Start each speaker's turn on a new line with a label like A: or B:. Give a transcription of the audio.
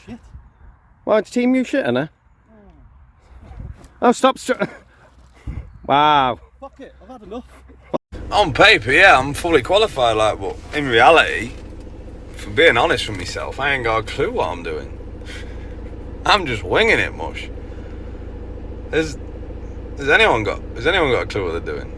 A: shit.
B: Why did team you shit, Anna? Oh, stop. Wow.
A: Fuck it, I've had enough.
C: On paper, yeah, I'm fully qualified, like, but in reality, for being honest with myself, I ain't got a clue what I'm doing. I'm just winging it, mush. Has anyone got a clue what they're doing?